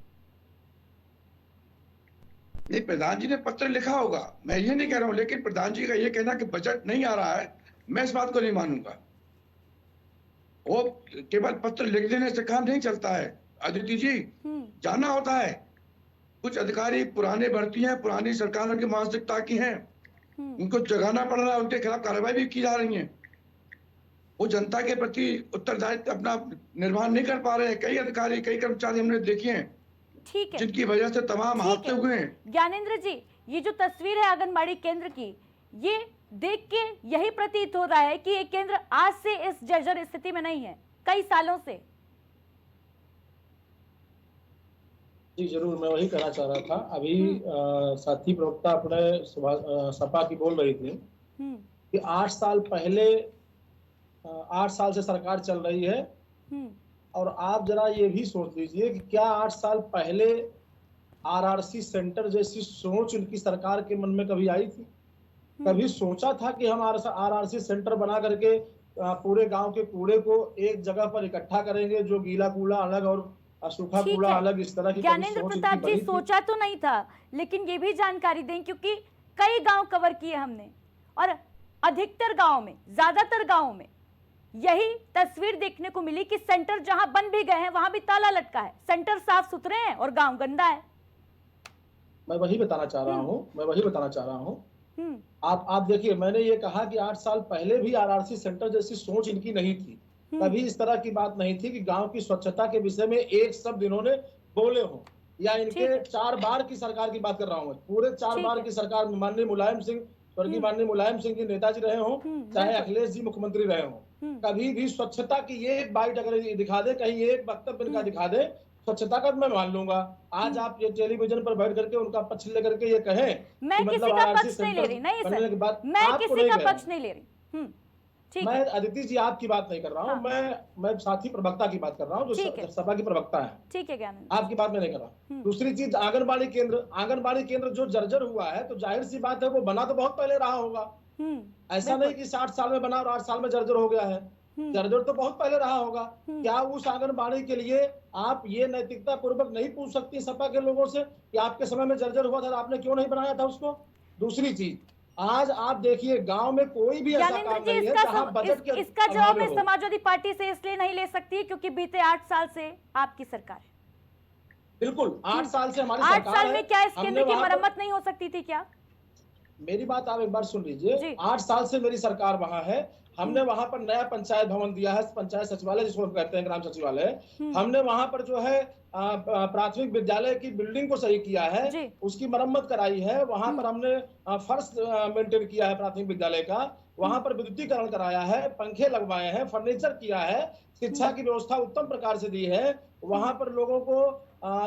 नहीं, प्रधान जी ने पत्र लिखा होगा, मैं ये नहीं कह रहा हूं, लेकिन प्रधान जी का ये कहना कि बजट नहीं आ रहा है, मैं इस बात को नहीं मानूंगा। वो केवल पत्र लिख देने से काम नहीं चलता है अदिति जी, जाना होता है। कुछ अधिकारी पुराने भर्ती हैं, पुरानी सरकारों की मानसिकता की हैं, उनको जगाना पड़ रहा है, उनके खिलाफ कार्रवाई भी की जा रही है। वो जनता के प्रति उत्तरदायित्व अपना निर्वाह नहीं कर पा रहे हैं। कई अधिकारी, कई कर्मचारी हमने देखे हैं, ठीक है, जिनकी वजह से तमाम हादसे हुए हैं। ज्ञानेंद्र जी, ये जो तस्वीर है आंगनबाड़ी केंद्र की, ये देख के यही प्रतीत हो रहा है कि ये केंद्र आज से इस जर्जर स्थिति में नहीं है, कई सालों से। जी जरूर, मैं वही कहना चाह रहा था। अभी साथी प्रवक्ता अपने सपा की बोल रही थी कि 8 साल पहले, 8 साल से सरकार चल रही है, और आप जरा ये भी सोच लीजिए कि क्या 8 साल पहले आरआरसी सेंटर जैसी सोच उनकी सरकार के मन में कभी आई थी? कभी सोचा था कि हम आरआरसी सेंटर बना करके पूरे गांव के कूड़े को एक जगह पर इकट्ठा करेंगे, जो गीला कूड़ा अलग और सूखा कूड़ा अलग, इस तरह की ज्ञानेंद्र प्रताप जी, सोचा तो नहीं था, लेकिन ये भी जानकारी दें क्योंकि कई गांव कवर किए हमने, और अधिकतर गांव में, ज्यादातर गांव में यही तस्वीर देखने को मिली कि सेंटर जहां बन भी गए हैं वहां भी ताला लटका है, सेंटर साफ सुथरे हैं और गांव गंदा है। मैं वही बताना चाह रहा हूँ। आप देखिए, मैंने ये कहा कि 8 साल पहले भी आरआरसी सेंटर जैसी सोच इनकी नहीं थी। कभी इस तरह की बात नहीं थी कि गांव की स्वच्छता के विषय में एक शब्द इन्होंने बोले हो, या इनके 4 बार की सरकार की बात कर रहा हूँ, पूरे 4 बार की सरकार में माननीय मुलायम सिंह, स्वर्गीय माननीय मुलायम सिंह जी नेताजी रहे हो, चाहे अखिलेश जी मुख्यमंत्री रहे हो, कभी भी स्वच्छता की ये एक बाइट अगर दिखा दे, कहीं एक वक्तव्य इनका दिखा दे स्वच्छता का, मैं मान लूंगा। आज आप ये टेलीविजन पर बैठ करके उनका पक्ष लेकर के ये कहें, मैं किसी का पक्ष नहीं ले रही, नहीं सर, मैं किसी का पक्ष नहीं ले रही। मैं अदिति जी आपकी बात नहीं कर रहा हूँ, मैं साथी प्रवक्ता की बात कर रहा हूँ, जो सभा की प्रवक्ता है। ठीक है ज्ञान, आपकी बात मैं नहीं कर रहा। दूसरी चीज, आंगनबाड़ी केंद्र जो जर्जर हुआ है, तो जाहिर सी बात है वो बना तो बहुत पहले रहा होगा। ऐसा नहीं कि 60 साल में बना और 8 साल में जर्जर हो गया है, जर्जर तो बहुत पहले रहा होगा। क्या उस आंगनबाड़ी के लिए आप ये नैतिकता पूर्वक नहीं पूछ सकती सपा के लोगों से कि आपके समय में जर्जर हुआ था, आपने क्यों नहीं बनाया था उसको? दूसरी चीज, आज आप देखिए गांव में कोई भी ऐसा काम नहीं है जहां बजट के इसका जवाब मैं समाजवादी पार्टी से इसलिए नहीं ले सकती क्योंकि बीते 8 साल से आपकी सरकार है। बिल्कुल, 8 साल से हमारी सरकार है। 8 साल में क्या इस केंद्र की मरम्मत नहीं हो सकती थी क्या? मेरी बात आप एक बार सुन लीजिए। 8 साल से मेरी सरकार वहां है, हमने वहां पर नया पंचायत भवन दिया है, पंचायत सचिवालय जिसको कहते हैं, ग्राम सचिवालय। हमने वहां पर जो है प्राथमिक विद्यालय की बिल्डिंग को सही किया है, उसकी मरम्मत कराई है। वहां पर हमने फर्श मेंटेन किया है प्राथमिक विद्यालय का, वहां पर विद्युतीकरण कराया है, पंखे लगवाए हैं, फर्नीचर किया है, शिक्षा की व्यवस्था उत्तम प्रकार से दी है। वहां पर लोगों को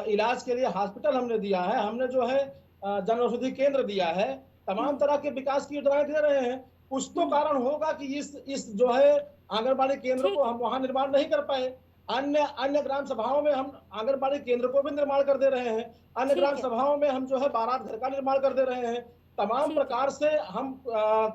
इलाज के लिए हॉस्पिटल हमने दिया है, हमने जो है जन औषधि केंद्र दिया है, तमाम तरह के विकास की योजनाएं दे रहे हैं। कुछ तो कारण होगा कि इस जो है आंगनबाड़ी केंद्र को हम वहां निर्माण नहीं कर पाए। अन्य ग्राम सभाओं में हम आंगनबाड़ी केंद्र को भी निर्माण कर दे रहे हैं, अन्य ग्राम सभाओं में हम जो है बारात घर का निर्माण कर दे रहे हैं। तमाम प्रकार से हम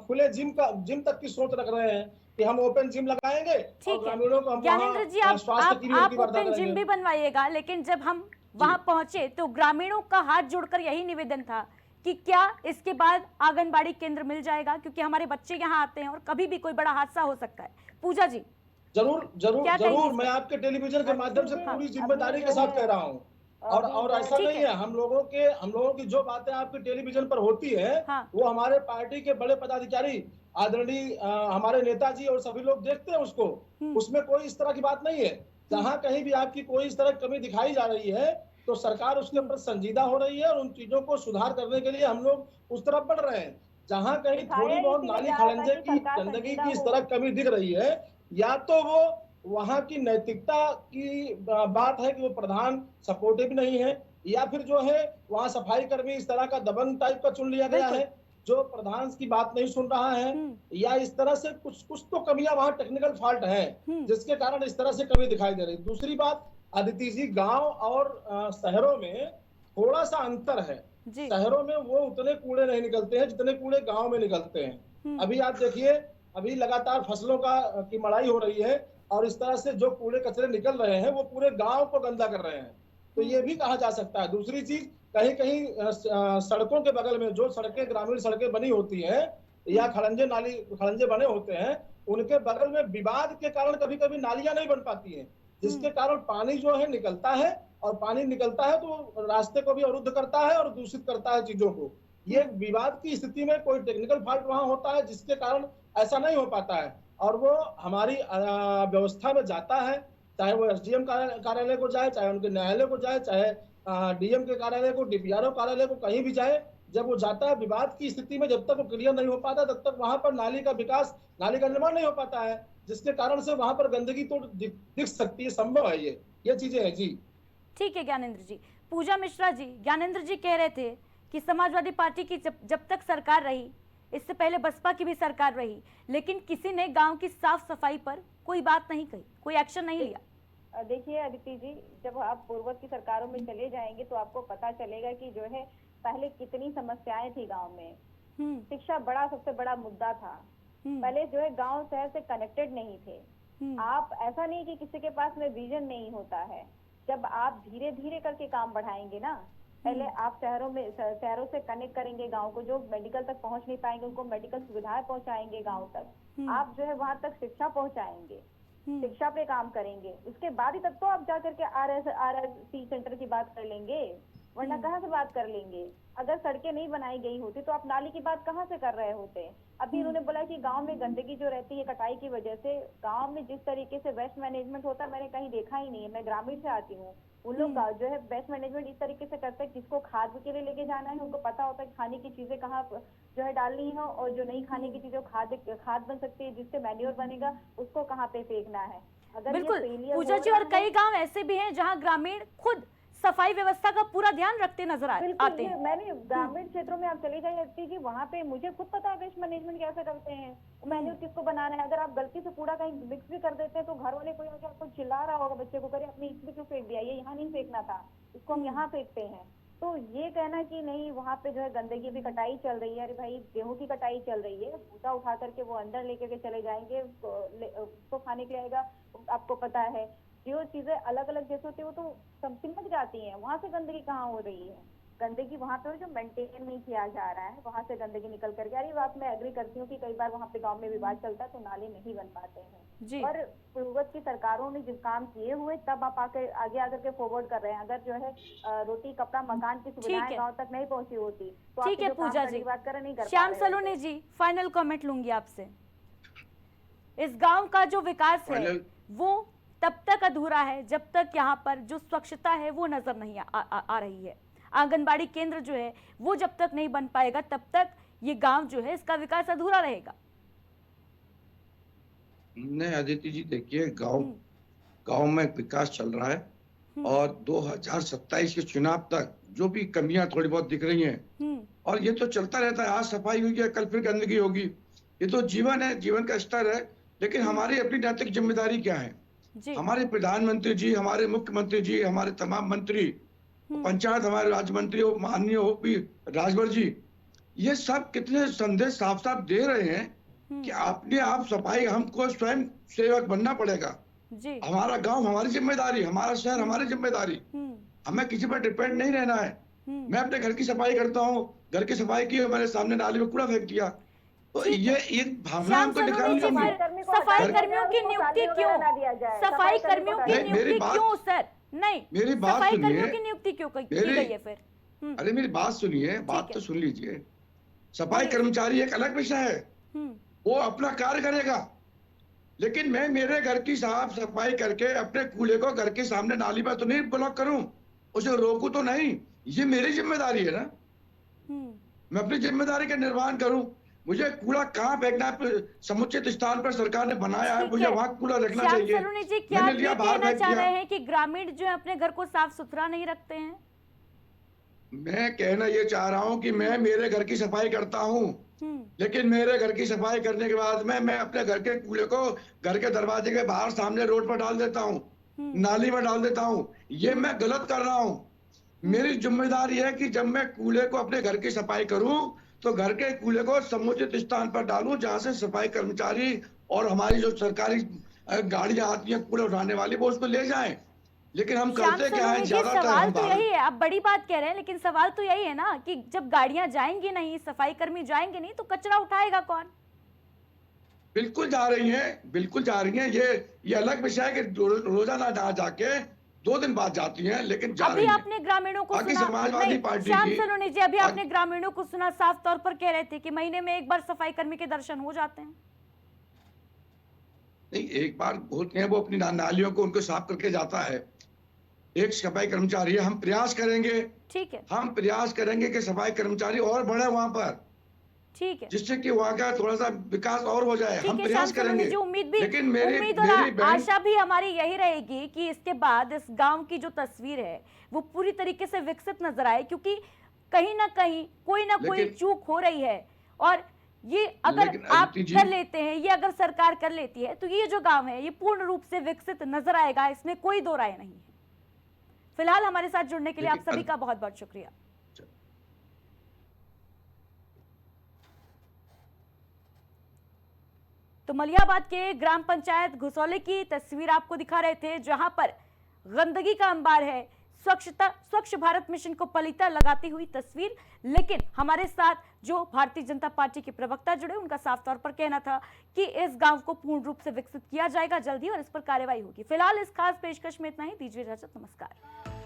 खुले जिम तक की सोच रख रहे हैं कि हम ओपन जिम लगाएंगे और ग्रामीणों को हम ज्ञानेंद्र जी, आप ओपन जिम भी बनवाइएगा, लेकिन जब हम वहां पहुंचे तो ग्रामीणों का हाथ जोड़कर यही निवेदन था कि क्या इसके बाद आंगनबाड़ी केंद्र मिल जाएगा, क्योंकि हमारे बच्चे यहाँ आते हैं और कभी भी कोई बड़ा हादसा हो सकता है। पूजा जी, जरूर मैं आपके टेलीविजन के माध्यम से पूरी जिम्मेदारी के साथ कह रहा हूँ, और ऐसा नहीं है, हम लोगों की जो बातें आपके टेलीविजन पर होती है वो हमारे पार्टी के बड़े पदाधिकारी आदरणीय हमारे नेताजी और सभी लोग देखते हैं उसको, उसमें कोई इस तरह की बात नहीं है। जहाँ कहीं भी आपकी कोई इस तरह कमी दिखाई जा रही है तो सरकार उसके ऊपर संजीदा हो रही है और उन चीजों को सुधार करने के लिए हम लोग उस तरफ बढ़ रहे हैं। जहाँ कहीं थोड़ी बहुत नाली खड़ंजे की गंदगी की इस तरह कमी दिख रही है, या तो वो वहाँ की नैतिकता की बात है कि वो प्रधान सपोर्टिव नहीं है, या फिर जो है वहाँ सफाई कर्मी इस तरह का दबंग टाइप का चुन लिया गया है जो प्रधान की बात नहीं सुन रहा है, या इस तरह से कुछ तो कमियां वहाँ टेक्निकल फॉल्ट है जिसके कारण इस तरह से कमी दिखाई दे रही। दूसरी बात, अदिति जी, गांव और शहरों में थोड़ा सा अंतर है। शहरों में वो उतने कूड़े नहीं निकलते हैं जितने कूड़े गांव में निकलते हैं। अभी आप देखिए, अभी लगातार फसलों की मड़ाई हो रही है और इस तरह से जो कूड़े कचरे निकल रहे हैं वो पूरे गांव को गंदा कर रहे हैं, तो ये भी कहा जा सकता है। दूसरी चीज, कहीं कहीं सड़कों के बगल में जो सड़कें, ग्रामीण सड़कें बनी होती हैं या खड़ंजे बने होते हैं, उनके बगल में विवाद के कारण कभी कभी नालियां नहीं बन पाती हैं, जिसके कारण पानी जो है निकलता है, और पानी निकलता है तो रास्ते को भी अवरुद्ध करता है और दूषित करता है चीजों को। ये विवाद की स्थिति में कोई टेक्निकल फॉल्ट वहां होता है जिसके कारण ऐसा नहीं हो पाता है, और वो हमारी व्यवस्था में जाता है, चाहे वो एसडीएम कार्यालय को जाए, चाहे उनके न्यायालय को जाए, चाहे डीएम के कार्यालय को, डीपीआरओ कार्यालय को, कहीं भी जाए, जब वो जाता है विवाद की स्थिति में, जब तक वो क्लियर नहीं हो पाता तब तक वहां पर नाली का विकास, नाली का निर्माण नहीं हो पाता है, जिसके कारण से वहां पर गंदगी तो दिख सकती है, संभव है ये चीजें हैं जी। ठीक है ज्ञानेंद्र जी। पूजा मिश्रा जी, ज्ञानेंद्र जी कह रहे थे कि समाजवादी पार्टी की जब तक सरकार रही, इससे पहले बसपा की भी सरकार रही, लेकिन किसी ने गांव की साफ सफाई पर कोई बात नहीं कही, कोई एक्शन नहीं लिया। देखिए अदिति जी, जब आप पूर्वज की सरकारों में चले जाएंगे तो आपको पता चलेगा कि जो है पहले कितनी समस्याएं थी गांव में। शिक्षा सबसे बड़ा मुद्दा था। पहले जो है गांव शहर से कनेक्टेड नहीं थे। आप ऐसा नहीं कि किसी के पास में विजन नहीं होता है, जब आप धीरे धीरे करके काम बढ़ाएंगे ना, पहले आप शहरों से कनेक्ट करेंगे गांव को, जो मेडिकल तक पहुंच नहीं पाएंगे उनको मेडिकल सुविधाएं पहुंचाएंगे गांव तक, आप जो है वहां तक शिक्षा पहुंचाएंगे, शिक्षा पे काम करेंगे, उसके बाद ही तब तो आप जाकर के आरएससी सेंटर की बात कर लेंगे, वरना कहाँ से बात कर लेंगे। अगर सड़कें नहीं बनाई गई होती तो आप नाली की बात कहाँ से कर रहे होते। अभी उन्होंने बोला कि गांव में गंदगी जो रहती है कटाई की वजह से, गांव में जिस तरीके से वेस्ट मैनेजमेंट होता है मैंने कहीं देखा ही नहीं है। मैं ग्रामीण से आती हूँ, उन लोग जो है वेस्ट मैनेजमेंट इस तरीके से करते हैं, किसको खाद के लिए लेके जाना है उनको पता होता है खाने की चीजें कहाँ जो है डालनी है, और जो नहीं खाने की चीजें खाद बन सकती है जिससे मैन्योर बनेगा उसको कहाँ पे फेंकना है। अगर बिल्कुल पूजा जी, और कई गाँव ऐसे भी हैं जहाँ ग्रामीण खुद सफाई व्यवस्था का पूरा ध्यान रखते नजर आते हैं। मैंने ग्रामीण क्षेत्रों में आप चले जाइए कि वहाँ पे मुझे खुद पता है वेस्ट मैनेजमेंट कैसे करते हैं, मैन्योर किसको बनाना है। अगर आप गलती से कूड़ा कहीं मिक्स भी कर देते हैं तो घर वाले कोई आके आपको चिल्ला रहा होगा बच्चे को, करे अपने इसमें क्यों फेंक दिया, ये यहाँ नहीं फेंकना था, इसको हम यहाँ फेंकते हैं। तो ये कहना कि नहीं वहाँ पे जो है गंदगी भी कटाई चल रही है, अरे भाई गेहूं की कटाई चल रही है, भूसा उठा करके वो अंदर लेकर के चले जाएंगे, उसको खाने के लिए आएगा। आपको पता है जो चीजें अलग अलग जैसे होती है वो तो सिमट जाती हैं, वहां से गंदगी कहाँ हो रही है। गंदगी वहां पे जो मेंटेन नहीं किया जा रहा है वहां से गंदगी निकल करके। अरे बात मैं एग्री करती हूँ कि कई बार वहाँ पे गांव में विवाद चलता है तो नाले नहीं बन पाते हैं, और पूर्वज की सरकारों ने जिस काम किए हुए तब आप आगे आकर के फॉरवर्ड कर रहे हैं। अगर जो है रोटी कपड़ा मकान की सुविधाएं गाँव तक नहीं पहुंची होती तो ठीक है पूजा जी, बात कर नहीं कर। श्याम सलोनी जी, फाइनल कमेंट लूंगी आपसे। इस गाँव का जो विकास है वो तब तक अधूरा है जब तक यहाँ पर जो स्वच्छता है वो नजर नहीं आ रही है। आंगनबाड़ी केंद्र जो है वो जब तक नहीं बन पाएगा तब तक ये गांव जो है इसका विकास अधूरा रहेगा। नहीं अदिति जी, देखिए गांव में विकास चल रहा है और 2027 के चुनाव तक जो भी कमियां थोड़ी बहुत दिख रही हैं, और ये तो चलता रहता है, आज सफाई हुई है कल फिर गंदगी होगी, ये तो जीवन है, जीवन का स्तर है। लेकिन हमारी अपनी नैतिक जिम्मेदारी क्या है, हमारे प्रधानमंत्री जी, हमारे मुख्यमंत्री जी, हमारे तमाम मंत्री, पंचायत हमारे राज्य मंत्री हो, माननीय ओपी राजभर जी, ये सब कितने संदेश साफ साफ दे रहे हैं कि अपने आप सफाई हमको स्वयं सेवक बनना पड़ेगा। हमारा गांव हमारी जिम्मेदारी, हमारा शहर हमारी जिम्मेदारी, हमें किसी पर डिपेंड नहीं रहना है। मैं अपने घर की सफाई करता हूँ, घर की सफाई की, मेरे सामने नाली में कूड़ा फेंक दिया, तो ये एक भावना हमको निकालनी होगी। सफाई कर्मियों की नियुक्ति क्यों, सफाई कर्मियों की नियुक्ति क्यों सर? नहीं, मेरी बात सफाई सुनिए, कर्मियों की नियुक्ति क्यों की गई है फिर? अरे मेरी बात सुनिए, बात तो सुन लीजिए। सफाई कर्मचारी एक अलग विषय है, वो अपना कार्य करेगा, लेकिन मैं मेरे घर की साफ सफाई करके अपने कूड़े को घर के सामने नाली में तो नहीं ब्लॉक करूं, उसे रोकूं तो नहीं। ये मेरी जिम्मेदारी है ना, मैं अपनी जिम्मेदारी का निर्वहन करूं। मुझे कूड़ा कहाँ फेंकना है, समुचित स्थान पर सरकार ने बनाया है, मुझे वहां कूड़ा रखना श्याम चाहिए। सलोनी जी, क्या मैंने आप लिया ये बाहर कहना फेंक चाह दिया। रहे हैं कि ग्रामीण जो है अपने घर को साफ सुथरा नहीं रखते हैं? मैं कहना ये चाह रहा हूँ कि मैं मेरे घर की सफाई करता हूँ, लेकिन मेरे घर की सफाई करने के बाद में मैं अपने घर के कूड़े को घर के दरवाजे के बाहर सामने रोड पर डाल देता हूँ, नाली में डाल देता हूँ। ये मैं गलत कर रहा हूँ। मेरी जिम्मेदारी है कि जब मैं कूड़े को अपने घर की सफाई करूँ तो घर के कूड़े को समुचित स्थान पर डालूं जहां से सफाई कर्मचारी और हमारी जो सरकारी गाड़ियां आती हैं कूड़ा उठाने वाली, वो उसको ले जाएं। लेकिन हम श्याम करते क्या है, सलोनी जी, ज्यादातर सवाल हम तो भारत यही है, आप बड़ी बात कह रहे हैं, लेकिन सवाल तो यही है ना कि जब गाड़ियां जाएंगी नहीं, सफाई कर्मी जाएंगे नहीं, तो कचरा उठाएगा कौन? बिल्कुल जा रही हैं, बिल्कुल जा रही हैं। ये अलग विषय है कि रोजाना ना जाके 2 दिन बाद जाती हैं, लेकिन जा अभी रही हैं। आपने ग्रामीणों को बाकी सुना समाजवादी नहीं, पार्टी श्याम की सलोनी जी, अभी आपने ग्रामीणों को सुना, साफ तौर पर कह रहे थे कि महीने में एक बार सफाई कर्मी के दर्शन हो जाते हैं। नहीं, एक बार होते हैं, वो अपनी नालियों को उनको साफ करके जाता है, एक सफाई कर्मचारी है। हम प्रयास करेंगे, ठीक है, हम प्रयास करेंगे कि सफाई कर्मचारी और बढ़े वहां पर, ठीक है, जिससे कि वहाँ का थोड़ा सा विकास और हो जाए। हम प्रयास करेंगे, उम्मीद लेकिन और मेरी बहन आशा भी हमारी यही रहेगी कि इसके बाद इस गांव की जो तस्वीर है वो पूरी तरीके से विकसित नजर आए, क्योंकि कहीं ना कहीं कोई ना कोई चूक हो रही है। और ये अगर आप कर लेते हैं, ये अगर सरकार कर लेती है, तो ये जो गांव है ये पूर्ण रूप से विकसित नजर आएगा, इसमें कोई दो राय नहीं है। फिलहाल हमारे साथ जुड़ने के लिए आप सभी का बहुत बहुत शुक्रिया। तो मलियाबाद के ग्राम पंचायत घुसौली की तस्वीर आपको दिखा रहे थे, जहां पर गंदगी का अंबार है, स्वच्छ भारत मिशन को पलीता लगाती हुई तस्वीर। लेकिन हमारे साथ जो भारतीय जनता पार्टी के प्रवक्ता जुड़े, उनका साफ तौर पर कहना था कि इस गांव को पूर्ण रूप से विकसित किया जाएगा जल्दी और इस पर कार्रवाई होगी। फिलहाल इस खास पेशकश में इतना ही, दीजिए इजाजत, नमस्कार।